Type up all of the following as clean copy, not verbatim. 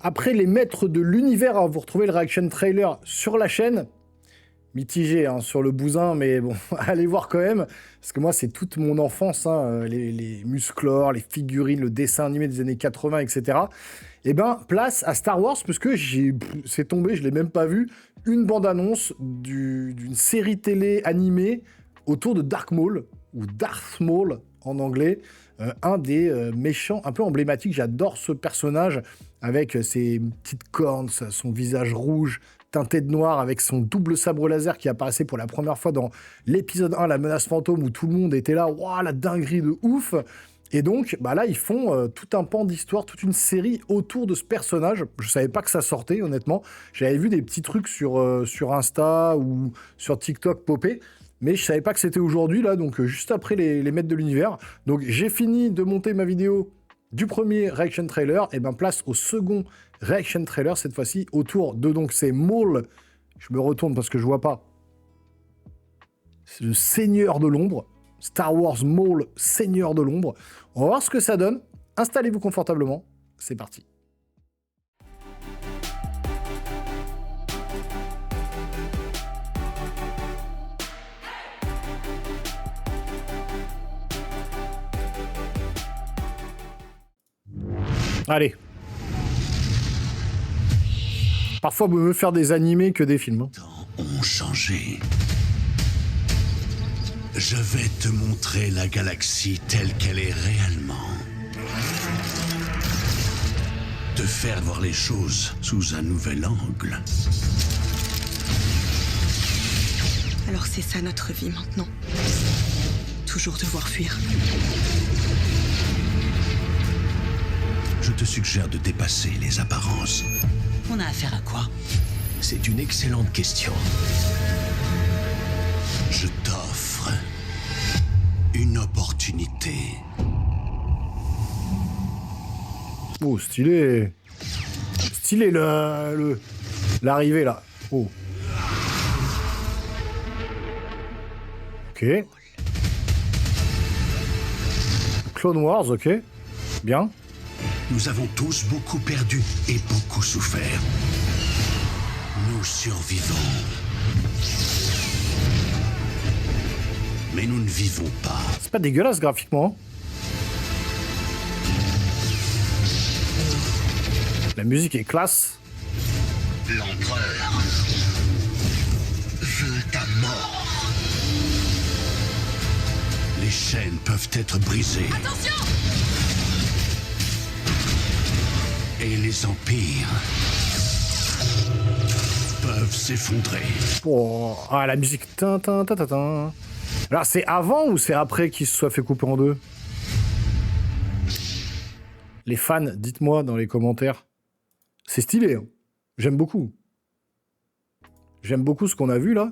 Après les maîtres de l'univers, hein, vous retrouvez le reaction trailer sur la chaîne. Mitigé hein, sur le bousin, mais bon, allez voir quand même. Parce que moi, c'est toute mon enfance, hein, les musclores, les figurines, le dessin animé des années 80, etc. Eh ben, place à Star Wars, parce que c'est tombé, je l'ai même pas vu, une bande-annonce d'une série télé animée autour de Dark Maul, ou Darth Maul en anglais, un des méchants un peu emblématiques. J'adore ce personnage avec ses petites cornes, son visage rouge, teinté de noir, avec son double sabre laser qui apparaissait pour la première fois dans l'épisode 1, La Menace Fantôme, où tout le monde était là, waouh, la dinguerie de ouf. Et donc, bah là, ils font tout un pan d'histoire, toute une série autour de ce personnage. Je savais pas que ça sortait, honnêtement. J'avais vu des petits trucs sur Insta ou sur TikTok popper, mais je savais pas que c'était aujourd'hui, là, donc juste après les maîtres de l'univers. Donc, j'ai fini de monter ma vidéo du premier reaction trailer, et ben place au second reaction trailer, cette fois-ci, autour de, donc, c'est Maul. Je me retourne parce que je vois pas. C'est le Seigneur de l'Ombre. Star Wars Maul, Seigneur de l'Ombre. On va voir ce que ça donne. Installez-vous confortablement. C'est parti. Allez. Parfois, vous mieux faire des animés que des films. Les temps ont changé. Je vais te montrer la galaxie telle qu'elle est réellement. Te faire voir les choses sous un nouvel angle. Alors c'est ça notre vie maintenant. Toujours devoir fuir. Je te suggère de dépasser les apparences. On a affaire à quoi? C'est une excellente question. Je t'offre une opportunité. Oh, stylé. Stylé l'arrivée là. Oh. Ok. Clone Wars, ok. Bien. Nous avons tous beaucoup perdu et beaucoup souffert. Nous survivons. Mais nous ne vivons pas. C'est pas dégueulasse graphiquement. La musique est classe. L'empereur veut ta mort. Les chaînes peuvent être brisées. Attention! Et les empires peuvent s'effondrer. Oh, ah, la musique. Tin, tin, tin, tin, tin. Alors, c'est avant ou c'est après qu'il se soit fait couper en deux? Les fans, dites-moi dans les commentaires. C'est stylé. Hein. J'aime beaucoup. J'aime beaucoup ce qu'on a vu là.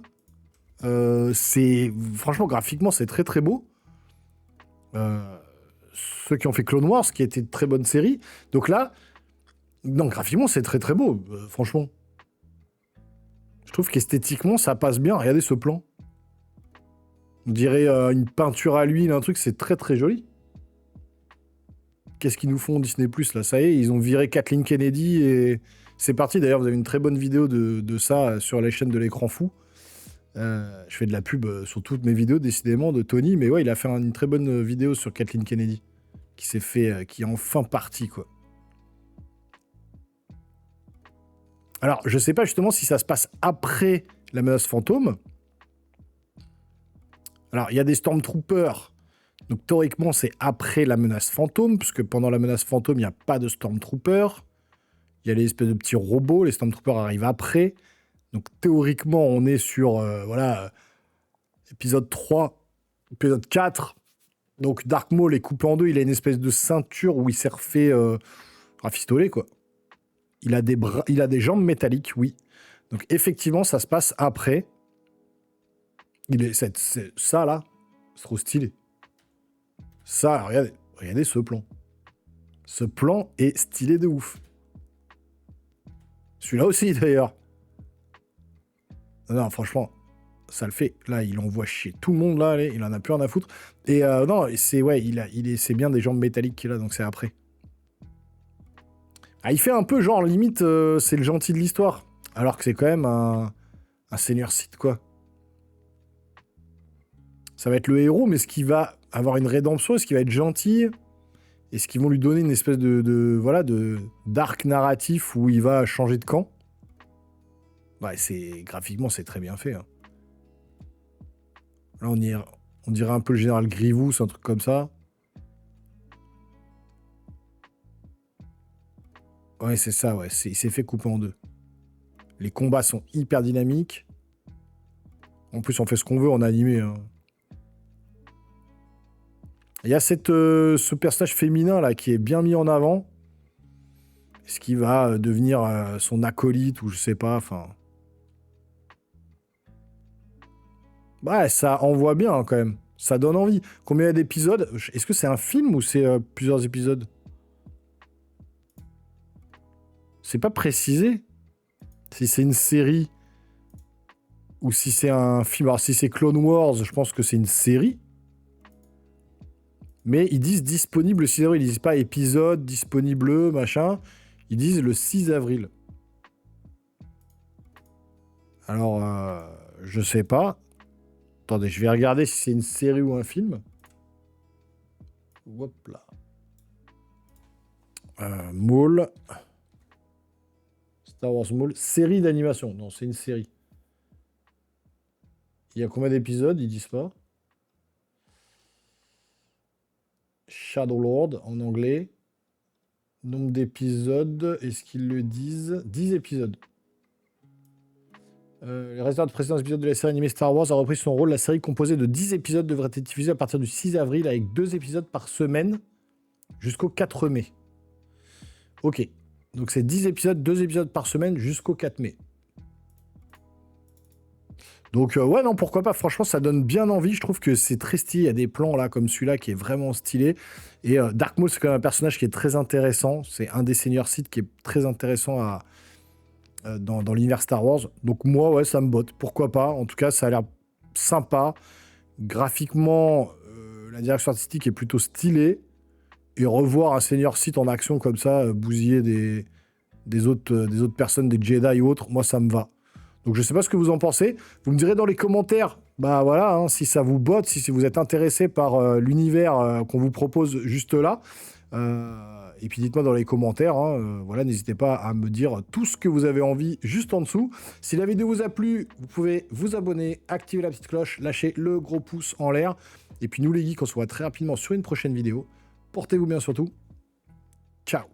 Franchement, graphiquement, c'est très très beau. Ceux qui ont fait Clone Wars, qui était une très bonne série. Donc là, non, graphiquement, c'est très très beau, franchement. Je trouve qu'esthétiquement, ça passe bien. Regardez ce plan. On dirait une peinture à l'huile, un truc, c'est très très joli. Qu'est-ce qu'ils nous font Disney+, là? Ça y est, ils ont viré Kathleen Kennedy et c'est parti. D'ailleurs, vous avez une très bonne vidéo de ça sur la chaîne de l'écran fou. Je fais de la pub sur toutes mes vidéos, décidément, de Tony. Mais ouais, il a fait une très bonne vidéo sur Kathleen Kennedy qui s'est fait, qui est enfin partie, quoi. Alors, je sais pas justement si ça se passe après la menace fantôme. Alors, il y a des Stormtroopers. Donc, théoriquement, c'est après la menace fantôme, puisque pendant la menace fantôme, il n'y a pas de Stormtroopers. Il y a les espèces de petits robots. Les Stormtroopers arrivent après. Donc, théoriquement, on est sur, épisode 3, épisode 4. Donc, Dark Maul est coupé en deux. Il a une espèce de ceinture où il s'est refait rafistoler, quoi. Il a des jambes métalliques, oui. Donc, effectivement, ça se passe après. Ça, là, c'est trop stylé. Ça, regardez ce plan. Ce plan est stylé de ouf. Celui-là aussi, d'ailleurs. Non, franchement, ça le fait. Là, il envoie chier tout le monde, là. Il en a plus rien à foutre. Et non, c'est bien des jambes métalliques qu'il a, donc c'est après. Ah, il fait un peu genre, limite, c'est le gentil de l'histoire. Alors que c'est quand même un seigneur Sith, quoi. Ça va être le héros, mais est-ce qu'il va avoir une rédemption? Est-ce qu'il va être gentil? Est-ce qu'ils vont lui donner une espèce voilà, d'arc narratif où il va changer de camp? Ouais, graphiquement, c'est très bien fait. Hein. Là, on dirait un peu le général Grievous, un truc comme ça. Ouais, c'est ça, ouais. Il s'est fait couper en deux. Les combats sont hyper dynamiques. En plus, on fait ce qu'on veut en animé. Hein. Il y a ce personnage féminin là qui est bien mis en avant. Est-ce qu'il va devenir son acolyte ou je sais pas, enfin... Ouais, ça envoie bien hein, quand même. Ça donne envie. Combien il y a d'épisodes? Est-ce que c'est un film ou c'est plusieurs épisodes? C'est pas précisé si c'est une série ou si c'est un film. Alors si c'est Clone Wars, je pense que c'est une série. Mais ils disent disponible le 6 avril. Ils disent pas épisode, disponible, machin. Ils disent le 6 avril. Alors, je sais pas. Attendez, je vais regarder si c'est une série ou un film. Hop là. Maul. Star Wars Maul. Série d'animation. Non, c'est une série. Il y a combien d'épisodes? Ils disent pas. Shadow Lord en anglais. Nombre d'épisodes. Est-ce qu'ils le disent? 10 épisodes. Les résultats de précédents épisodes de la série animée Star Wars a repris son rôle. La série composée de 10 épisodes devrait être diffusée à partir du 6 avril avec 2 épisodes par semaine jusqu'au 4 mai. Ok. Donc c'est 10 épisodes, 2 épisodes par semaine jusqu'au 4 mai. Donc ouais, non, pourquoi pas. Franchement, ça donne bien envie. Je trouve que c'est très stylé. Il y a des plans là comme celui-là qui est vraiment stylé. Et Dark Maul, c'est quand même un personnage qui est très intéressant. C'est un des seigneurs Sith qui est très intéressant dans l'univers Star Wars. Donc moi, ouais, ça me botte. Pourquoi pas? En tout cas, ça a l'air sympa. Graphiquement, la direction artistique est plutôt stylée. Et revoir un seigneur Sith en action comme ça, bousiller des autres personnes, des Jedi ou autres, moi, ça me va. Donc je sais pas ce que vous en pensez. Vous me direz dans les commentaires, bah voilà, hein, si ça vous botte, si vous êtes intéressé par l'univers qu'on vous propose juste là. Et puis dites-moi dans les commentaires, hein, voilà, n'hésitez pas à me dire tout ce que vous avez envie juste en dessous. Si la vidéo vous a plu, vous pouvez vous abonner, activer la petite cloche, lâcher le gros pouce en l'air. Et puis nous les geeks, on se voit très rapidement sur une prochaine vidéo. Portez-vous bien surtout. Ciao.